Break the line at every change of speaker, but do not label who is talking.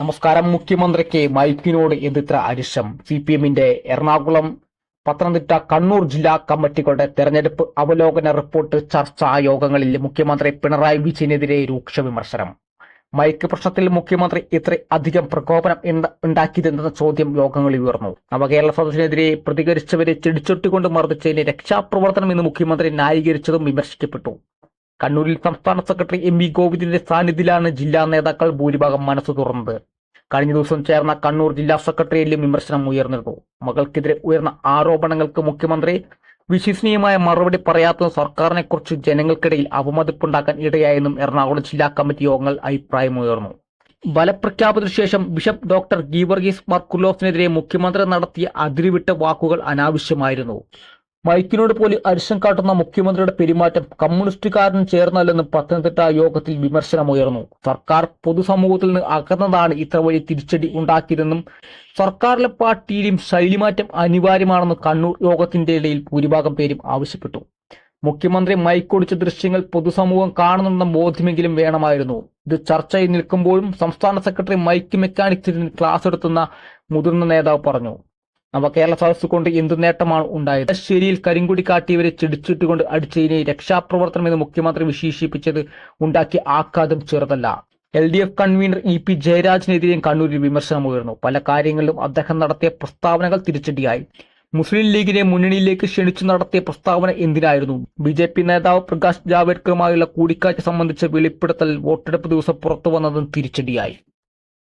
നമസ്കാരം. മുഖ്യമന്ത്രിക്ക് മൈക്കിനോട് എന്തിത്ര അരിശം? സിപിഎമ്മിന്റെ എറണാകുളം, പത്തനംതിട്ട, കണ്ണൂർ ജില്ലാ കമ്മിറ്റികളുടെ തെരഞ്ഞെടുപ്പ് അവലോകന റിപ്പോർട്ട് ചർച്ചാ യോഗങ്ങളിൽ മുഖ്യമന്ത്രി പിണറായി വിജയനെതിരെ രൂക്ഷ വിമർശനം. മൈക്ക് പ്രശ്നത്തിൽ മുഖ്യമന്ത്രി ഇത്ര അധികം പ്രകോപനം ഉണ്ടാക്കിയതെന്ന ചോദ്യം യോഗങ്ങളിൽ ഉയർന്നു. നവകേരള സദസ്സിനെതിരെ പ്രതികരിച്ചവരെ ചെടിച്ചൊട്ടിക്കൊണ്ട് മർദ്ദിച്ചതിനെ രക്ഷാപ്രവർത്തനം എന്ന് മുഖ്യമന്ത്രി ന്യായീകരിച്ചതും വിമർശിക്കപ്പെട്ടു. കണ്ണൂരിൽ സംസ്ഥാന സെക്രട്ടറി എം.വി. ഗോവിന്ദന്റെ സാന്നിധ്യത്തിലാണ് ജില്ലാ നേതാക്കൾ ഭൂരിഭാഗം മനസ്സ് തുറന്നത്. കഴിഞ്ഞ ദിവസം ചേർന്ന കണ്ണൂർ ജില്ലാ സെക്രട്ടേറിയറ്റിലും വിമർശനം ഉയർന്നിരുന്നു. മകൾക്കെതിരെ ഉയർന്ന ആരോപണങ്ങൾക്ക് മുഖ്യമന്ത്രി വിശ്വസനീയമായ മറുപടി പറയാത്തത് സർക്കാരിനെക്കുറിച്ച് ജനങ്ങൾക്കിടയിൽ അവമതിപ്പുണ്ടാക്കാൻ ഇടയായെന്നും എറണാകുളം ജില്ലാ കമ്മിറ്റി യോഗങ്ങൾ അഭിപ്രായമുയർന്നു. ഫലപ്രഖ്യാപനത്തിനു ശേഷം ബിഷപ്പ് ഡോക്ടർ ഗീവർഗീസ് മാർ കുര്ലോസിനെതിരെ മുഖ്യമന്ത്രി നടത്തിയ അതിരുവിട്ട വാക്കുകൾ അനാവശ്യമായിരുന്നു. മൈക്കിനോട് പോലും അരിശം കാട്ടുന്ന മുഖ്യമന്ത്രിയുടെ പെരുമാറ്റം കമ്മ്യൂണിസ്റ്റുകാരൻ ചേർന്നല്ലെന്നും പത്തനംതിട്ട യോഗത്തിൽ വിമർശനമുയർന്നു. സർക്കാർ പൊതുസമൂഹത്തിൽ നിന്ന് അകന്നതാണ് ഇത്ര വലിയ തിരിച്ചടി ഉണ്ടാക്കിയതെന്നും സർക്കാരിലെ പാർട്ടിയിലും ശൈലിമാറ്റം അനിവാര്യമാണെന്നും കണ്ണൂർ യോഗത്തിന്റെ ഇടയിൽ ഭൂരിഭാഗം പേരും ആവശ്യപ്പെട്ടു. മുഖ്യമന്ത്രി മൈക്കൊടിച്ച ദൃശ്യങ്ങൾ പൊതുസമൂഹം കാണുന്നുണ്ടെന്ന ബോധ്യമെങ്കിലും വേണമായിരുന്നു. ഇത് ചർച്ചയിൽ നിൽക്കുമ്പോഴും സംസ്ഥാന സെക്രട്ടറി മൈക്ക് മെക്കാനിക്സിന് ക്ലാസ് എടുത്തുന്ന മുതിർന്ന നേതാവ് പറഞ്ഞു. നവകേരള സദസ് കൊണ്ട് എന്തു നേട്ടമാണ് ഉണ്ടായത്? ശരിയിൽ കരിങ്കുടി കാട്ടിയവരെ ചെടിച്ചിട്ടുകൊണ്ട് അടിച്ചതിനെ രക്ഷാപ്രവർത്തനം എന്ന് മുഖ്യമന്ത്രി വിശേഷിപ്പിച്ചത് ഉണ്ടാക്കിയ ആഘാതം ചെറുതല്ല. LDF കൺവീനർ EP ജയരാജനെതിരെയും കണ്ണൂരിൽ വിമർശനമുയർന്നു. പല കാര്യങ്ങളിലും അദ്ദേഹം നടത്തിയ പ്രസ്താവനകൾ തിരിച്ചടിയായി. മുസ്ലിം ലീഗിനെ മുന്നണിയിലേക്ക് ക്ഷണിച്ചു നടത്തിയ പ്രസ്താവന എന്തിനായിരുന്നു? BJP നേതാവ് പ്രകാശ് ജാവ്ദേക്കറുമായുള്ള കൂടിക്കാഴ്ച സംബന്ധിച്ച വെളിപ്പെടുത്തൽ വോട്ടെടുപ്പ് ദിവസം പുറത്തുവന്നതും തിരിച്ചടിയായി.